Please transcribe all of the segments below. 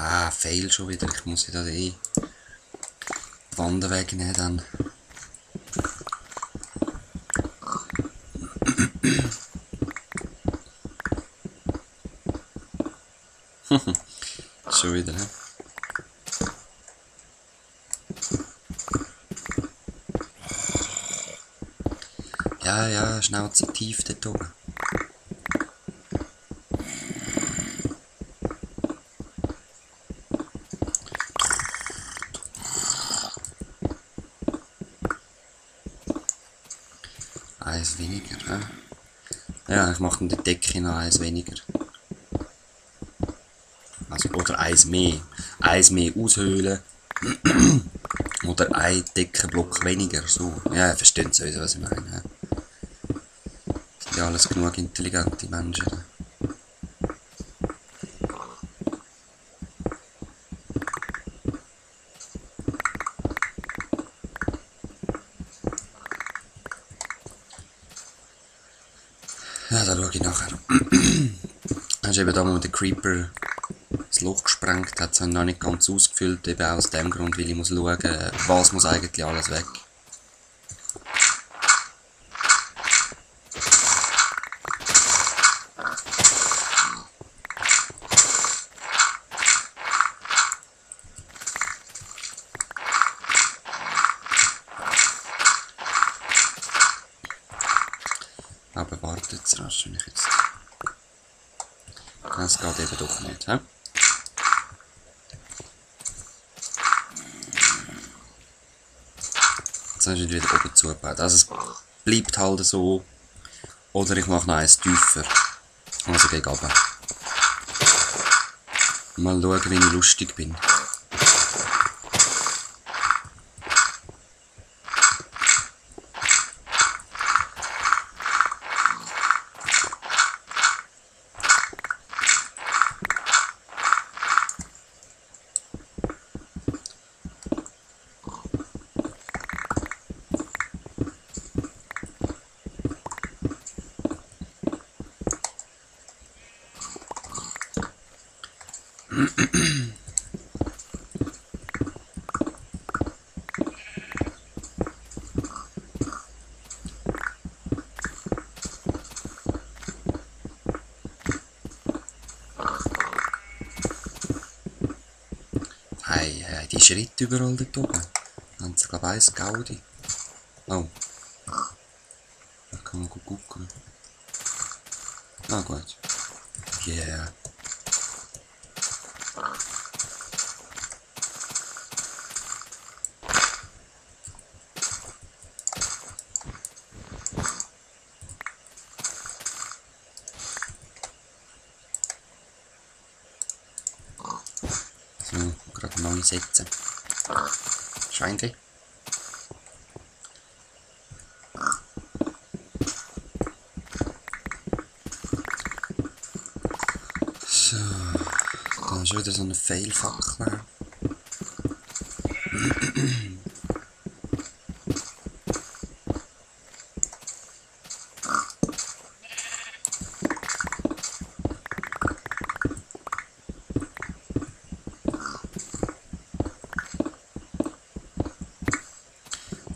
Ah, fail schon wieder. Ich muss wieder die Wand wegnehmen dann. Schon wieder, ne? Ja, ja, Schnauze tief dort oben. Eins weniger, ne? Ja, ich mache die Decke noch eins weniger. Also, oder eins mehr. Eins mehr aushöhlen. Oder ein Deckenblock weniger. So. Ja, ihr versteht sowieso, was ich meine. Ja. Sind ja alles genug intelligente Menschen. Ja, da schaue ich nachher. Hast eben da, wo der Creeper das Loch gesprengt hat, habe ich noch nicht ganz ausgefüllt, eben aus dem Grund, weil ich muss schauen, was muss eigentlich alles weg. Aber wartet jetzt rasch, wenn ich jetzt... Das geht eben doch nicht, hä? Jetzt hast du wieder oben zugebaut. Also es bleibt halt so. Oder ich mache noch eins tiefer. Also gegen runter. Mal schauen, wie ich lustig bin. Hey, die Schritte überall dort oben. Haben sie, glaube ich, 1 Gaudi. Oh. Da kann man gut gucken. Ah, gut. Yeah. So, gerade neu setzen. Scheint. So, da ist wieder so eine Fail-Fackel.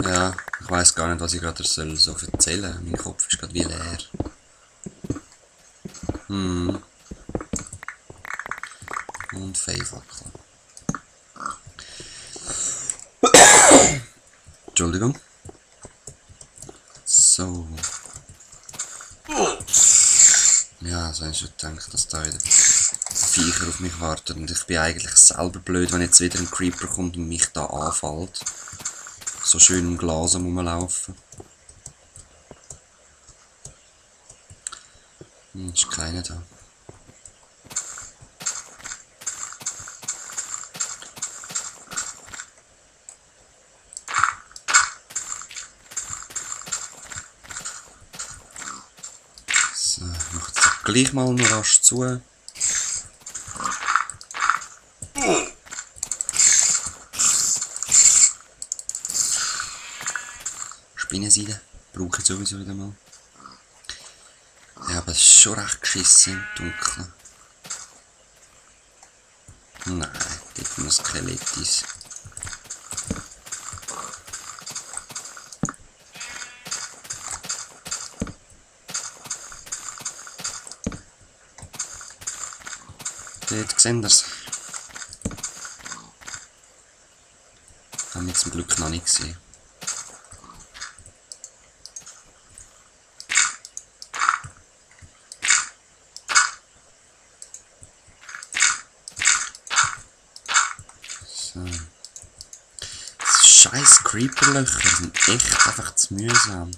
Ja, ich weiss gar nicht, was ich gerade so erzählen soll. Mein Kopf ist gerade wie leer. Und Fail-Fackel. Entschuldigung. So. Ja, so habe ich schon gedacht, dass da wieder Viecher auf mich warten. Und ich bin eigentlich selber blöd, wenn jetzt wieder ein Creeper kommt und mich da anfällt. So schön im Glas rumlaufen. Ist keiner da. So, ich mache jetzt gleich mal noch rasch zu. Spinnenseide brauche ich sowieso wieder mal. Ja, aber es ist schon recht geschissen im Dunkeln. Nein, dort noch Skelettis. Dort sehen wir es. Haben wir zum Glück noch nicht gesehen. So. Scheiß Creeper-Löcher sind echt einfach zu mühsam.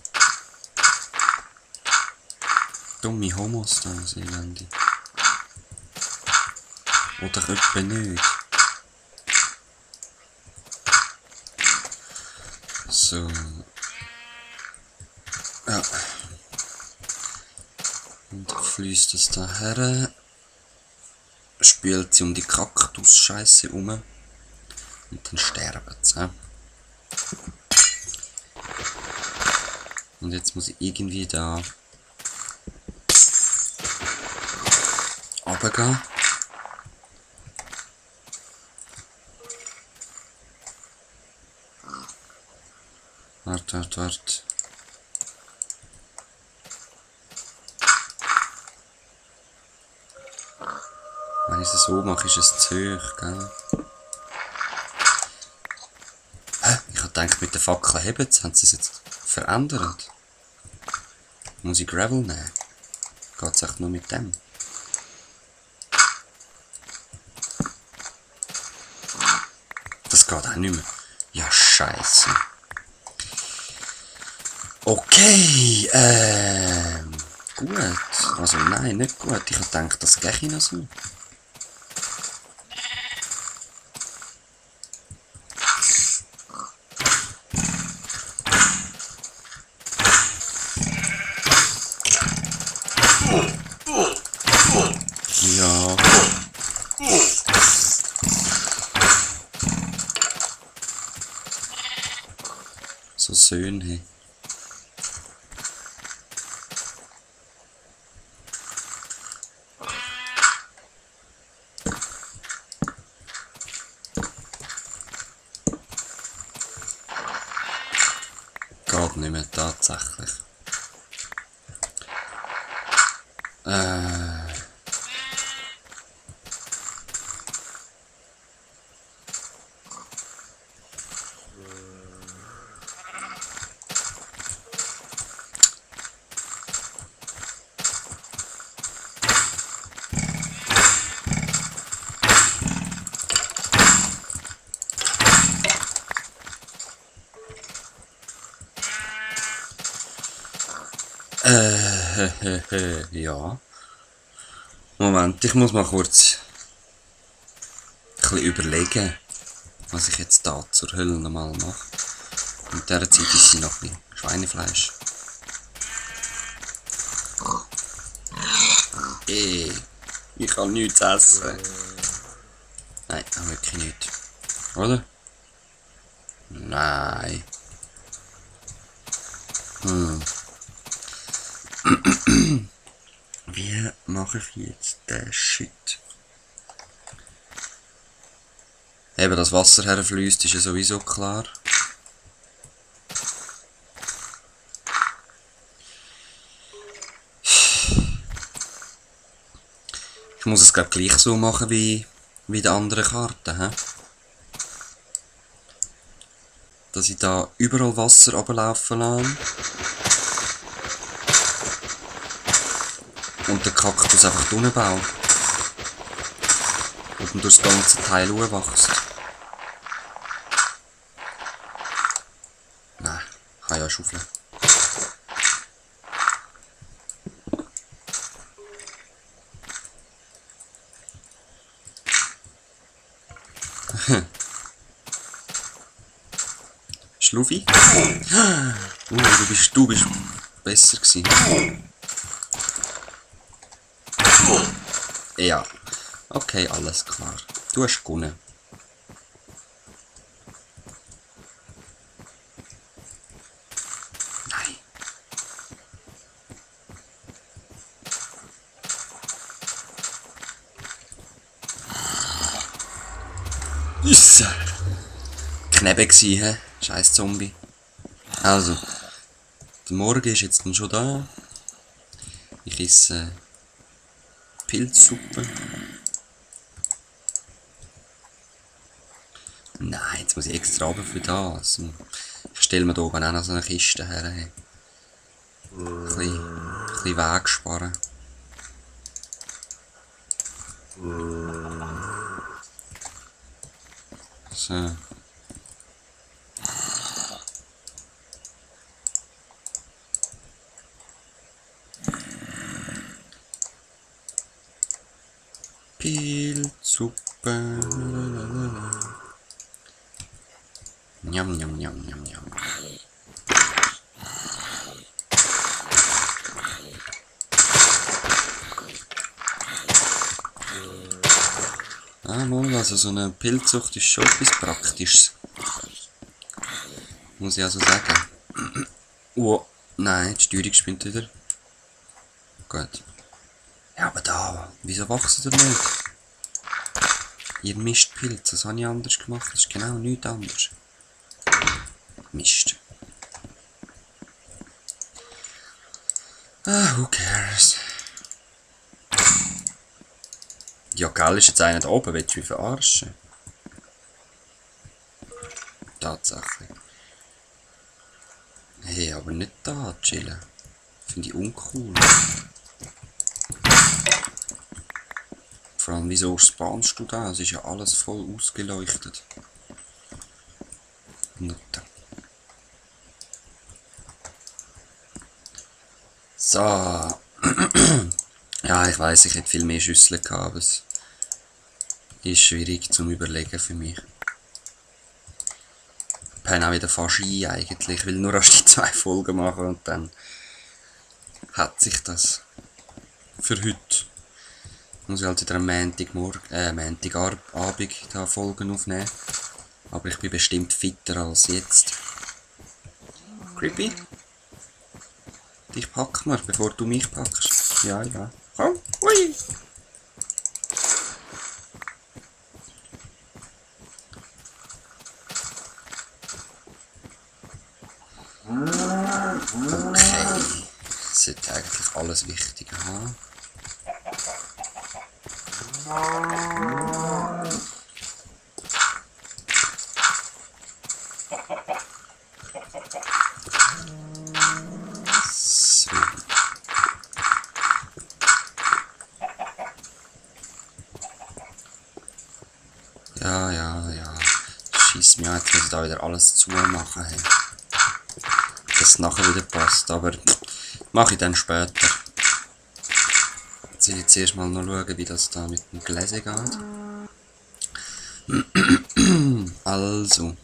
Dumme Homos da, Seelande. Oder etwa nicht. So. Ja. Und fließt es da her. Spielt sie um die Kaktus-Scheiße rum. Und dann sterben sie. Und jetzt muss ich irgendwie da runtergehen. Warte. Wenn ich es so mache, ist es zu hoch, gell? Hä? Ich habe gedacht, mit der Fackel heben sie. Haben sie es jetzt verändert? Muss ich Gravel nehmen? Geht es echt nur mit dem? Das geht auch nicht mehr. Ja, scheiße. Okay, gut. Also nein, nicht gut. Ich habe gedacht, das gehe noch so. Ja. So Söhne. Geht nicht mehr, tatsächlich. Ja. Moment, ich muss mal kurz ein bisschen überlegen, was ich jetzt da zur Hölle nochmal mache. In dieser Zeit ist sie noch ein bisschen Schweinefleisch. Ich kann nichts essen. Nein, wirklich nicht. Oder? Nein. Wie mache ich jetzt den Shit? Eben, das Wasser herfließt, ist ja sowieso klar. Ich muss es glaube gleich so machen wie die anderen Karten, he? Dass ich da überall Wasser runterlaufen lasse. Und den Kaktus einfach unten baue. Und dann durch das ganze Teil wächst. Nein, kann ja schaufeln. Schlufi? Du bist besser gewesen. Ja. Okay, alles klar. Du hast gewonnen. Nein. Isse. Knebe gsi, hä? Scheiß Zombie. Also. Der Morgen ist jetzt dann schon da. Ich esse Pilzsuppe. Nein, jetzt muss ich extra runter für das. Ich stelle mir da oben auch noch so eine Kiste her. Hey. Ein bisschen Weg sparen. So. Pilzsuppe. Njam, njam, njam, njam, njam. Mal, also so eine Pilzsucht ist schon etwas Praktisches. Muss ich also sagen. Oh, nein, die Steuerung spinnt wieder. Gut. Ja, aber da, wieso wachsen ihr nicht? Ihr Mistpilze, das habe ich anders gemacht, das ist genau nichts anderes. Mist. Who cares? Ja, gell, ist jetzt einer da oben, willst du mich verarschen? Tatsächlich. Hey, aber nicht da chillen. Finde ich uncool. Vor allem, wieso spawnst du da? Es ist ja alles voll ausgeleuchtet. Nutte. So. Ja, ich weiss, ich hätte viel mehr Schüsseln gehabt, aber es ist schwierig zum Überlegen für mich. Ich bin auch wieder fast ein eigentlich. Ich will nur erst die 2 Folgen machen und dann hat sich das für heute. Muss ich halt wieder am Montagabend da Folgen aufnehmen. Aber ich bin bestimmt fitter als jetzt. Creepy? Dich pack mal, bevor du mich packst. Ja, ja. Komm, hui! Okay. Das sollte eigentlich alles Wichtige haben. So. Ja. Scheiss mich an, jetzt muss ich da wieder alles zumachen. Hey. Dass es nachher wieder passt, aber mache ich dann später. Jetzt will ich zuerst mal noch schauen, wie das da mit dem Gläser geht. Also.